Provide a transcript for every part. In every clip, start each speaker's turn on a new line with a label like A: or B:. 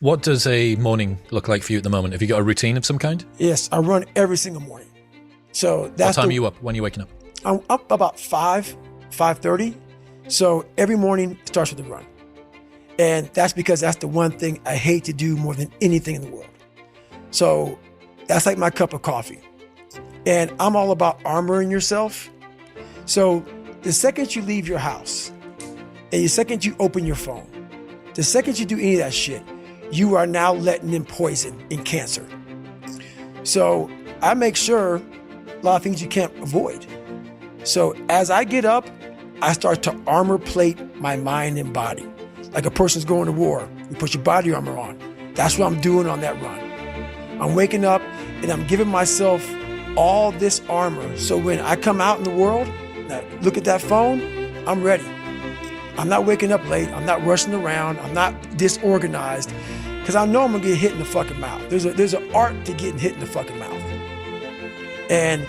A: What does a morning look like for you at the moment? Have you got a routine of some kind?
B: Yes, I run every single morning. So that's
A: what time are you up? When are you waking up?
B: I'm up about 5:30. So every morning starts with a run. And that's because that's the one thing I hate to do more than anything in the world. So that's like my cup of coffee. And I'm all about armoring yourself. So the second you leave your house, and the second you open your phone, the second you do any of that shit, you are now letting in poison and cancer. So I make sure a lot of things you can't avoid. So as I get up, I start to armor plate my mind and body. Like a person's going to war, you put your body armor on. That's what I'm doing on that run. I'm waking up and I'm giving myself all this armor. So when I come out in the world, and I look at that phone, I'm ready. I'm not waking up late. I'm not rushing around. I'm not disorganized because I know I'm gonna get hit in the fucking mouth. There's an art to getting hit in the fucking mouth. And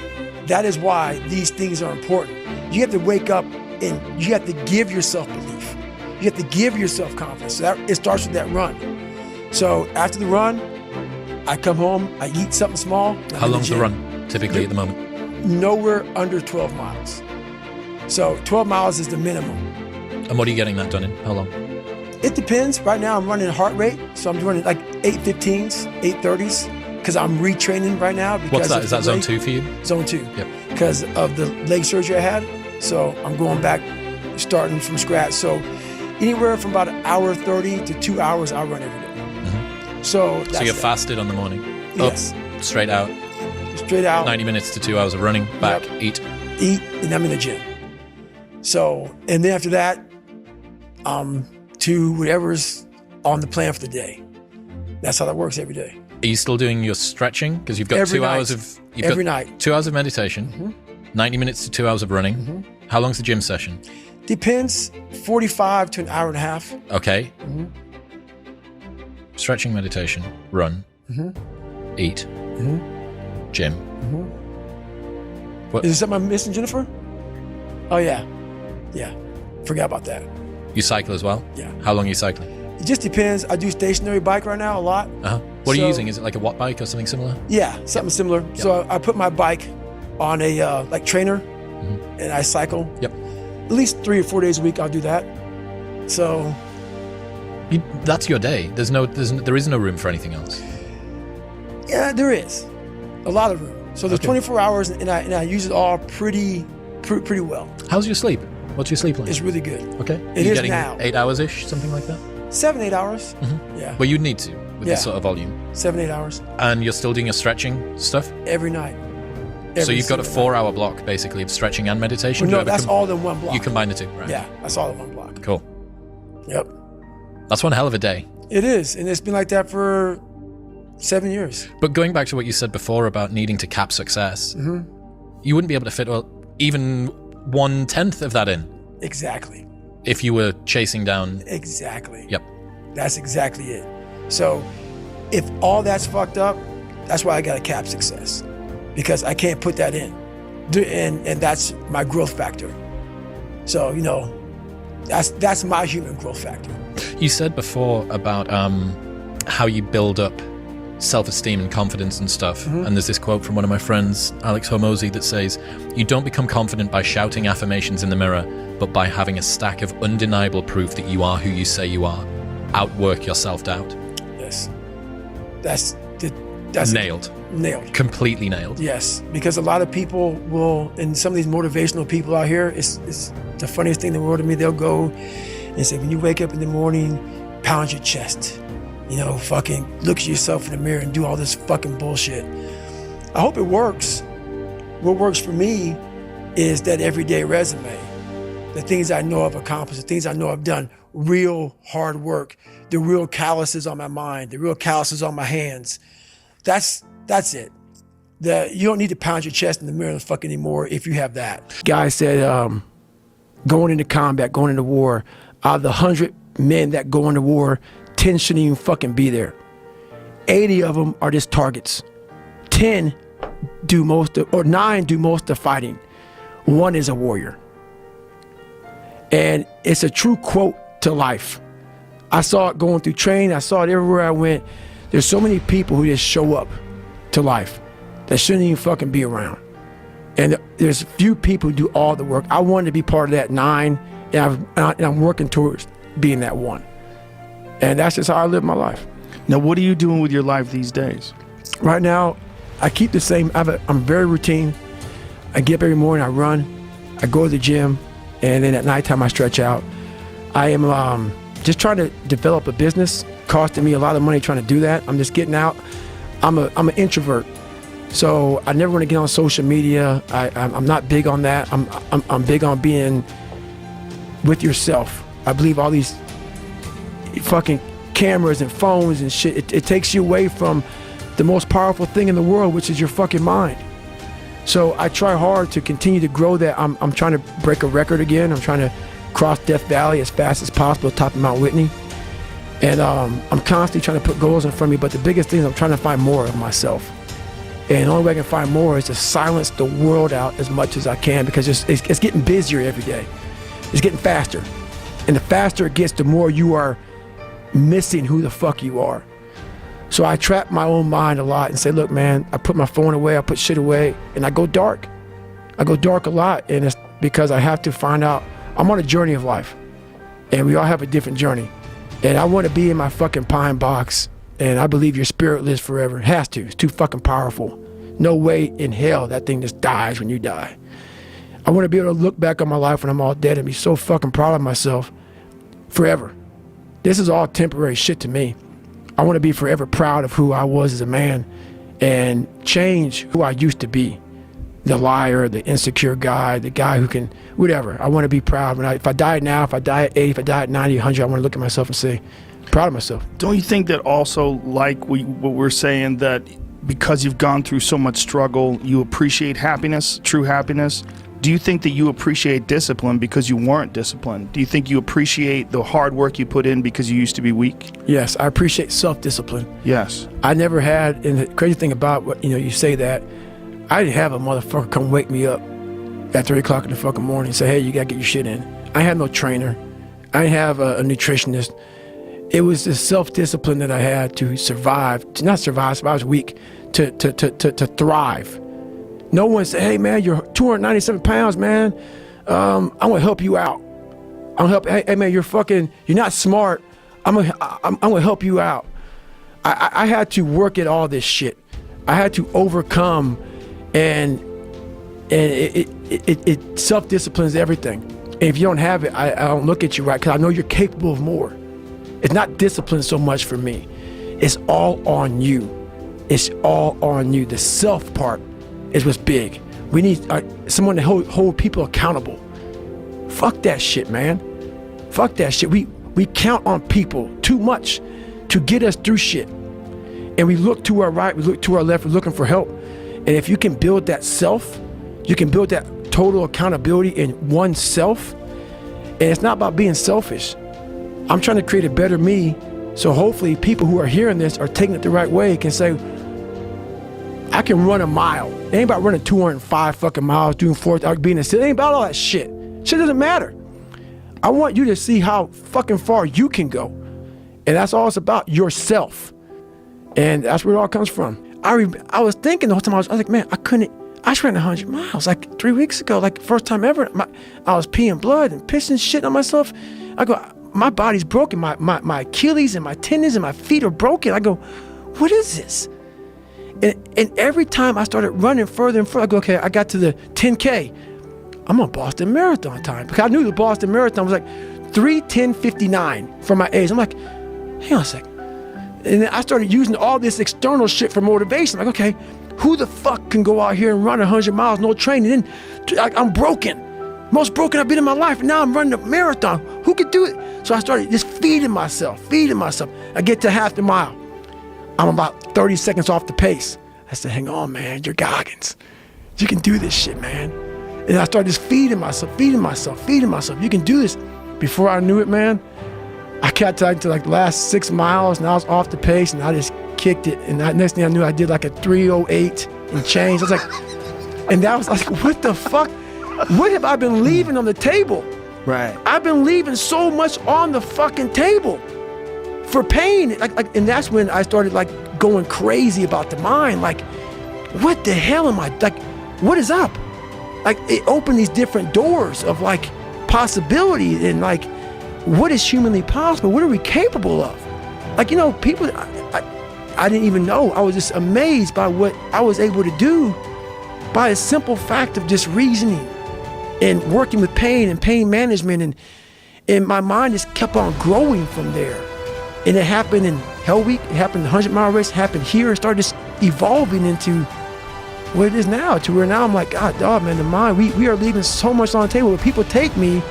B: that is why these things are important. You have to wake up and you have to give yourself belief. You have to give yourself confidence. So it starts with that run. So after the run, I come home, I eat something small.
A: How long's the run typically at the moment?
B: Nowhere under 12 miles. So 12 miles is the minimum.
A: And what are you getting that done in? How long?
B: It depends. Right now I'm running heart rate. So I'm doing like 8:15s, 8:30s, because I'm retraining right now.
A: What's that? Is that zone 2 for you?
B: Zone 2.
A: Yep.
B: Because of the leg surgery I had. So I'm going back, starting from scratch. So anywhere from about 1:30 to 2 hours, I run every day.
A: Mm-hmm.
B: So
A: you're fasted on the morning?
B: Yes.
A: Up, straight out?
B: Straight out.
A: 90 minutes to 2 hours of running, back,
B: Yep.
A: eat,
B: and I'm in the gym. So, and then after that, to whatever's on the plan for the day. That's how that works every day.
A: Are you still doing your stretching? Because you've got
B: Every
A: 2
B: night.
A: hours of...
B: Every night.
A: 2 hours of meditation, 90 minutes to 2 hours of running. How long's the gym session?
B: Depends, 45 to an hour and a half.
A: Okay. Stretching, meditation, run, eat, gym. What?
B: Is there something I'm missing, Jennifer? Oh, yeah. Yeah. Forgot about that.
A: You cycle as well?
B: Yeah.
A: How long are you cycling?
B: It just depends. I do stationary bike right now a lot.
A: What are you using? Is it like a watt bike or something similar?
B: Yeah, something similar. Yep. So I put my bike on a like trainer and I cycle.
A: Yep.
B: At least 3 or 4 days a week I'll do that. So
A: that's your day. There is no room for anything else.
B: Yeah, there is. A lot of room. So there's 24 hours and I use it all pretty well.
A: How's your sleep? What's your sleep like?
B: It's really good.
A: Okay.
B: It
A: You're
B: is
A: getting
B: now.
A: 8 hours-ish, something like that?
B: 7-8 hours. Yeah.
A: Well, you'd need to with this sort of volume.
B: 7-8 hours.
A: And you're still doing your stretching stuff?
B: Every night.
A: So you've got a 4-hour block, basically, of stretching and meditation?
B: Well, no, that's all in one block.
A: You combine the two, right?
B: Yeah, that's all in one block.
A: Cool.
B: Yep.
A: That's one hell of a day.
B: It is, and it's been like that for 7 years.
A: But going back to what you said before about needing to cap success, you wouldn't be able to fit even 1/10 of that in.
B: Exactly.
A: If you were chasing down...
B: Exactly.
A: Yep.
B: That's exactly it. So if all that's fucked up, that's why I got to cap success. Because I can't put that in. And that's my growth factor. So, that's my human growth factor.
A: You said before about how you build up self-esteem and confidence and stuff. And there's this quote from one of my friends, Alex Hormozy, that says, "You don't become confident by shouting affirmations in the mirror, but by having a stack of undeniable proof that you are who you say you are. Outwork your self-doubt."
B: Yes. That's
A: nailed.
B: Nailed.
A: Completely nailed.
B: Yes. Because a lot of people will, and some of these motivational people out here, it's the funniest thing in the world to me. They'll go and say, when you wake up in the morning, pound your chest. Fucking look at yourself in the mirror and do all this fucking bullshit. I hope it works. What works for me is that everyday resume. The things I know I've accomplished, the things I know I've done, real hard work, the real calluses on my mind, the real calluses on my hands. That's it. You don't need to pound your chest in the mirror fuck anymore if you have that. Guy said, going into combat, going into war, out of the 100 men that go into war, 10 shouldn't even fucking be there. 80 of them are just targets. 9 do most of the fighting. 1 is a warrior. And it's a true quote to life. I saw it going through training. I saw it everywhere I went. There's so many people who just show up to life that shouldn't even fucking be around. And there's a few people who do all the work. I wanted to be part of that 9, and I'm working towards being that 1. And that's just how I live my life.
C: Now, what are you doing with your life these days?
B: Right now, I keep the same. I'm very routine. I get up every morning, I run, I go to the gym, and then at nighttime I stretch out. I am just trying to develop a business, costing me a lot of money trying to do that. I'm just getting out. I'm an introvert, so I never want to get on social media. I'm not big on that. I'm big on being with yourself. I believe all these fucking cameras and phones and shit, it takes you away from the most powerful thing in the world, which is your fucking mind. So I try hard to continue to grow that. I'm trying to break a record again. I'm trying to cross Death Valley as fast as possible, top of Mount Whitney. And I'm constantly trying to put goals in front of me, but the biggest thing is I'm trying to find more of myself. And the only way I can find more is to silence the world out as much as I can, because it's getting busier every day. It's getting faster. And the faster it gets, the more you are missing who the fuck you are. So I trap my own mind a lot and say, look, man, I put my phone away, I put shit away, and I go dark. I go dark a lot, and it's because I have to find out. I'm on a journey of life, and we all have a different journey. And I want to be in my fucking pine box, and I believe your spirit lives forever. It has to. It's too fucking powerful. No way in hell that thing just dies when you die. I want to be able to look back on my life when I'm all dead and be so fucking proud of myself forever. This is all temporary shit to me. I want to be forever proud of who I was as a man and change who I used to be. The liar, the insecure guy, the guy who can, whatever. I want to be proud. If I die now, if I die at 80, if I die at 90, 100, I want to look at myself and say, proud of myself.
C: Don't you think that also, like what we're saying, that because you've gone through so much struggle, you appreciate happiness, true happiness? Do you think that you appreciate discipline because you weren't disciplined? Do you think you appreciate the hard work you put in because you used to be weak?
B: Yes, I appreciate self-discipline.
C: Yes.
B: I never had, and the crazy thing about what, you say that, I didn't have a motherfucker come wake me up at 3 o'clock in the fucking morning and say, hey, you gotta get your shit in. I had no trainer. I didn't have a nutritionist. It was the self-discipline that I had to survive, to not survive, I was weak, to thrive. No one said, hey man, you're 297 pounds, man. I'm gonna help you out. I'm gonna help, hey man, you're not smart. I'm gonna help you out. I had to work at all this shit. I had to overcome, and it self-disciplines everything. And if you don't have it, I don't look at you right, because I know you're capable of more. It's not discipline so much for me. It's all on you. It's all on you. The self part is what's big. We need someone to hold people accountable. Fuck that shit, man. Fuck that shit. We count on people too much to get us through shit. And we look to our right, we look to our left, we're looking for help. And if you can build that self, you can build that total accountability in oneself. And it's not about being selfish. I'm trying to create a better me, so hopefully people who are hearing this are taking it the right way, can say, I can run a mile. It ain't about running 205 fucking miles, doing 4th, being a city. It ain't about all that shit. Shit doesn't matter. I want you to see how fucking far you can go. And that's all it's about, yourself. And that's where it all comes from. I was thinking the whole time, I was like, man, I just ran 100 miles like 3 weeks ago, like first time ever. I was peeing blood and pissing shit on myself. I go, my body's broken. My Achilles and my tendons and my feet are broken. I go, what is this? And every time I started running further and further, I go, okay, I got to the 10K. I'm on Boston Marathon time, because I knew the Boston Marathon was like 3:10:59 for my age. I'm like, hang on a sec. And then I started using all this external shit for motivation. I'm like, okay, who the fuck can go out here and run 100 miles, no training? And then I'm broken. Most broken I've been in my life. And now I'm running a marathon. Who could do it? So I started just feeding myself. I get to half the mile. I'm about 30 seconds off the pace. I said, hang on, man, you're Goggins. You can do this shit, man. And I started just feeding myself. You can do this. Before I knew it, man, I got to like the last 6 miles, and I was off the pace, and I just kicked it. And next thing I knew, I did like a 3:08 and change. I was like, and that was like, what the fuck? What have I been leaving on the table?
C: Right.
B: I've been leaving so much on the fucking table. for pain. And that's when I started like going crazy about the mind. Like, what the hell am I, like, what is up? Like, it opened these different doors of like possibility and like, what is humanly possible? What are we capable of? Like, you know, people, I didn't even know. I was just amazed by what I was able to do by a simple fact of just reasoning and working with pain and pain management. And my mind just kept on growing from there. And it happened in Hell Week, it happened in the 100-mile race, it happened here, and started just evolving into what it is now, to where now I'm like, God, dog, man, the mind, we are leaving so much on the table. When people take me,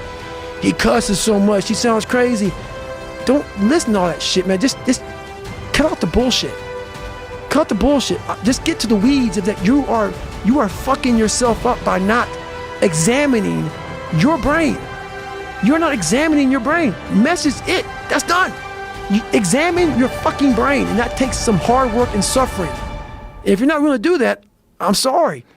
B: he cusses so much, he sounds crazy. Don't listen to all that shit, man. Just cut out the bullshit. Cut the bullshit. Just get to the weeds of that. You are fucking yourself up by not examining your brain. You're not examining your brain. Message it. That's done. You examine your fucking brain, and that takes some hard work and suffering. If you're not willing to do that, I'm sorry.